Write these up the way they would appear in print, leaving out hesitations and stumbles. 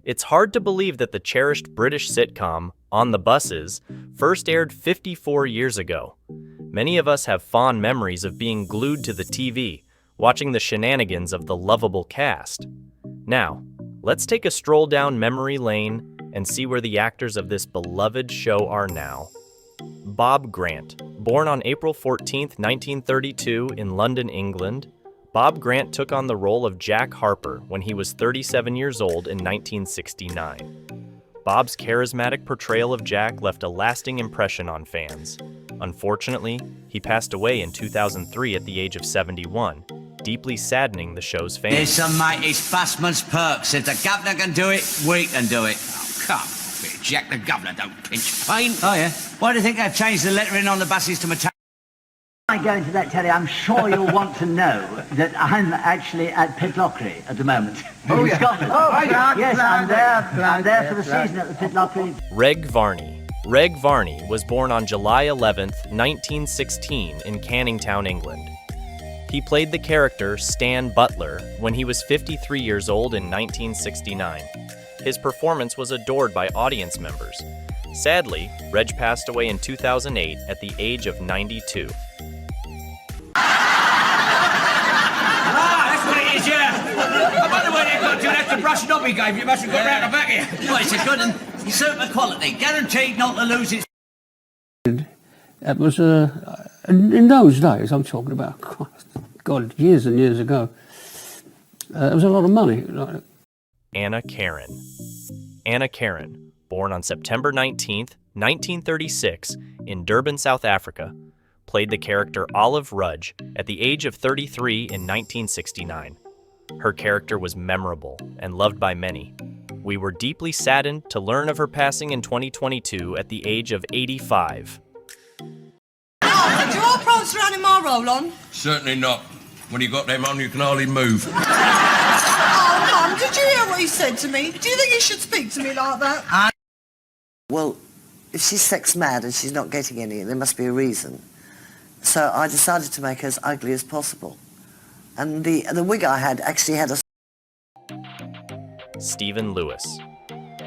It's hard to believe that the cherished British sitcom, On the Buses, first aired 54 years ago. Many of us have fond memories of being glued to the TV, watching the shenanigans of the lovable cast. Now, let's take a stroll down memory lane and see where the actors of this beloved show are now. Bob Grant, born on April 14, 1932 in London, England, Bob Grant took on the role of Jack Harper when he was 37 years old in 1969. Bob's charismatic portrayal of Jack left a lasting impression on fans. Unfortunately, he passed away in 2003 at the age of 71, deeply saddening the show's fans. There's some mighty Fussman's perks. If the governor can do it, we can do it. Oh, come, Jack the governor don't pinch paint. Oh, yeah? Why do you think they've changed the lettering on the buses to metallic? I go into that, Terry, I'm sure you'll want to know that I'm actually at Pitlochry at the moment. Oh, in Scotland. Yes, I'm there for the Plant. season at the Pitlochry. Reg Varney. Reg Varney was born on July 11, 1916 in Canning Town, England. He played the character Stan Butler when he was 53 years old in 1969. His performance was adored by audience members. Sadly, Reg passed away in 2008 at the age of 92. That's what it is, yeah. I wonder where they've got to. That's the brush knob he gave you. Must have got round the back here. Well, it's a good and super quality. Guaranteed not to lose its... It was, in those days, I'm talking about, God, years and years ago, it was a lot of money. Anna Karen. Anna Karen, born on September 19, 1936, in Durban, South Africa, played the character Olive Rudge at the age of 33 in 1969. Her character was memorable and loved by many. We were deeply saddened to learn of her passing in 2022 at the age of 85. Did you all prance around in my roll on? Certainly not. When you got them on, you can hardly move. Oh, Mum, did you hear what he said to me? Do you think he should speak to me like that? Well, if she's sex mad and she's not getting any, there must be a reason. So I decided to make her as ugly as possible. And the wig I had actually had a... Stephen Lewis.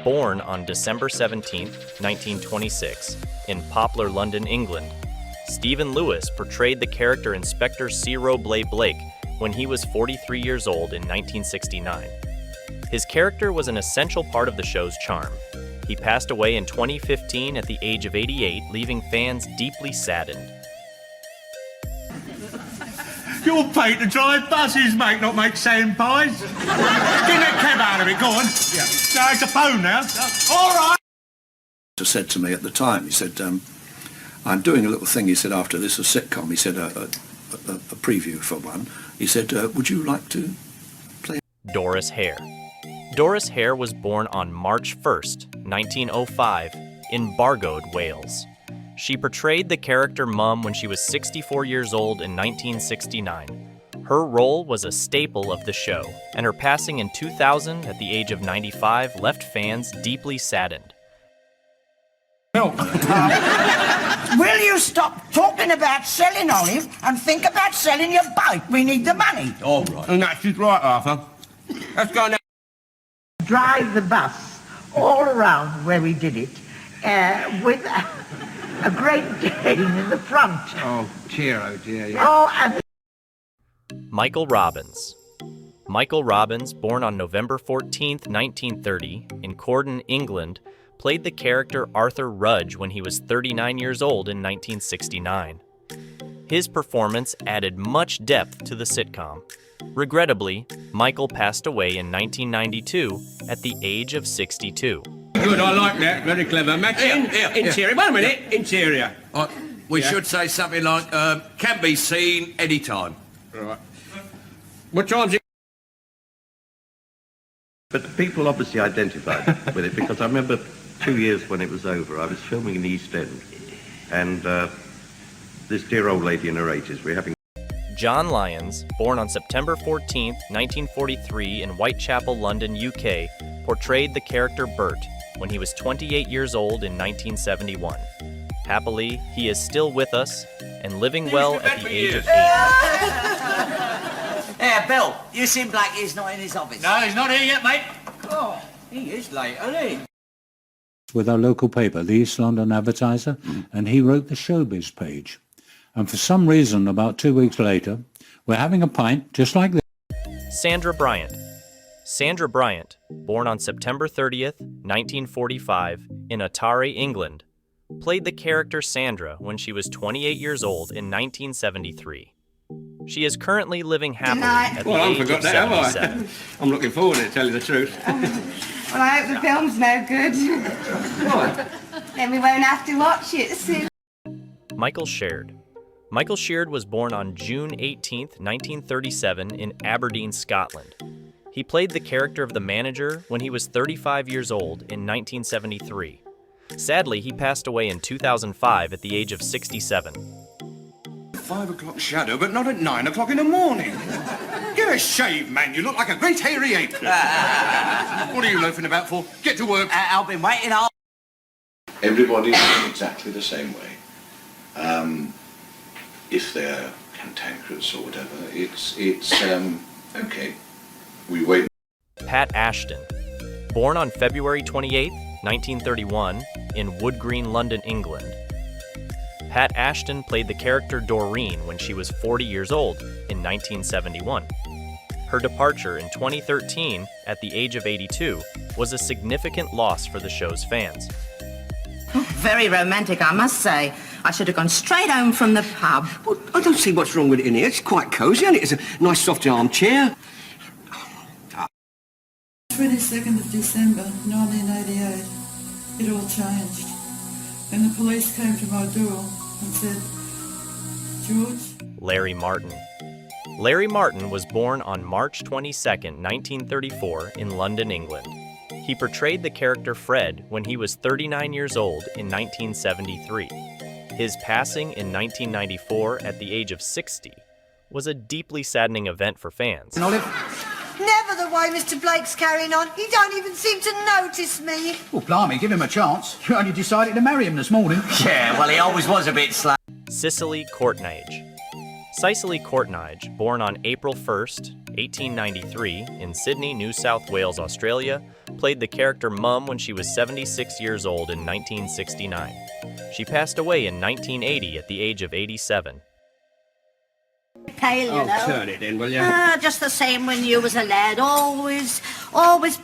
Born on December 17, 1926, in Poplar, London, England, Stephen Lewis portrayed the character Inspector Ciro Blake when he was 43 years old in 1969. His character was an essential part of the show's charm. He passed away in 2015 at the age of 88, leaving fans deeply saddened. You're paid to drive buses, mate, not make sand pies. Get that cab out of it, go on. Yeah. No, it's a phone now. All right. He said to me at the time, he said, I'm doing a little thing, he said, after this, a sitcom. He said, a preview for one. He said, would you like to play? Doris Hare. Doris Hare was born on March 1st, 1905, in Bargoed, Wales. She portrayed the character Mum when she was 64 years old in 1969. Her role was a staple of the show, and her passing in 2000 at the age of 95 left fans deeply saddened. Help. Will you stop talking about selling, Olive, and think about selling your bike? We need the money. All right. And that's just right, Arthur. Let's go now. Drive the bus all around where we did it with a great Dane in the front. Oh, dear, yeah. Oh, and... Michael Robbins. Michael Robbins, born on November 14, 1930, in Cordon, England, played the character Arthur Rudge when he was 39 years old in 1969. His performance added much depth to the sitcom. Regrettably, Michael passed away in 1992 at the age of 62. Good, I like that. Very clever. Matching. Interior. Wait a minute. Interior. We should say something like, can be seen anytime. Right. What time's it? But people obviously identified with it, because I remember 2 years when it was over, I was filming in the East End, and this dear old lady in her 80s, we were having... John Lyons, born on September 14, 1943 in Whitechapel, London, UK, portrayed the character Bert when he was 28 years old in 1971. Happily, he is still with us and living well at the age of 80. Hey, Bill, you seem like he's not in his office. No, he's not here yet, mate. Oh, He is late, isn't he? With our local paper, the East London Advertiser, and he wrote the showbiz page. And for some reason, about 2 weeks later, we're having a pint just like this. Sandra Bryant. Sandra Bryant, born on September 30th, 1945, in Atari, England, played the character Sandra when she was 28 years old in 1973. She is currently living happily at the age of 77. I'm looking forward to it, tell you the truth. Well, I hope the film's no good. What? Then we won't have to watch it soon. Michael Sheard. Michael Sheard was born on June 18, 1937, in Aberdeen, Scotland. He played the character of the manager when he was 35 years old in 1973. Sadly, he passed away in 2005 at the age of 67. 5 o'clock shadow, but not at 9 o'clock in the morning. Get a shave, man. You look like a great hairy ape. What are you loafing about for? Get to work. I've been waiting all... Everybody's exactly the same way. If they're cantankerous or whatever, it's okay. We wait. Pat Ashton. Born on February 28, 1931, in Wood Green, London, England. Pat Ashton played the character Doreen when she was 40 years old in 1971. Her departure in 2013, at the age of 82, was a significant loss for the show's fans. Very romantic, I must say. I should have gone straight home from the pub. Well, I don't see what's wrong with it in here. It's quite cosy, isn't it? It's a nice soft armchair. 22nd of December 1988, it all changed. And the police came to my door and said, George? Larry Martin. Larry Martin was born on March 22, 1934, in London, England. He portrayed the character Fred when he was 39 years old in 1973. His passing in 1994 at the age of 60 was a deeply saddening event for fans. Never the way Mr. Blake's carrying on. He don't even seem to notice me. Well, blimey, give him a chance. You only decided to marry him this morning. Yeah, well, he always was a bit slow. Cicely Courtnage. Cicely Courtnage, born on April 1, 1893, in Sydney, New South Wales, Australia, played the character Mum when she was 76 years old in 1969. She passed away in 1980 at the age of 87. Pale, you know. Turn it in, will you? Just the same when you was a lad. Always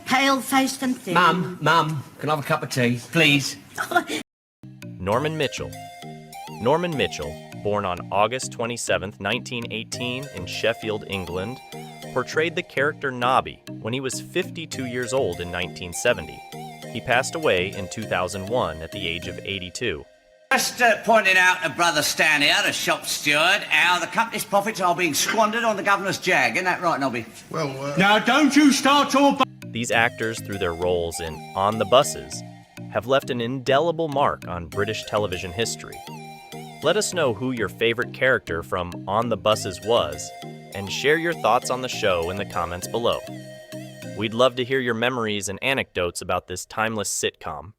pale-faced and thin. Mum, can I have a cup of tea, please? Norman Mitchell. Norman Mitchell, born on August 27, 1918, in Sheffield, England, portrayed the character Nobby when he was 52 years old in 1970. He passed away in 2001 at the age of 82. Just pointing out to Brother Stan here, the shop steward, how the company's profits are being squandered on the governor's jag. Isn't that right, Nobby? Well, now don't you start talking. These actors, through their roles in On the Buses, have left an indelible mark on British television history. Let us know who your favorite character from On the Buses was, and share your thoughts on the show in the comments below. We'd love to hear your memories and anecdotes about this timeless sitcom.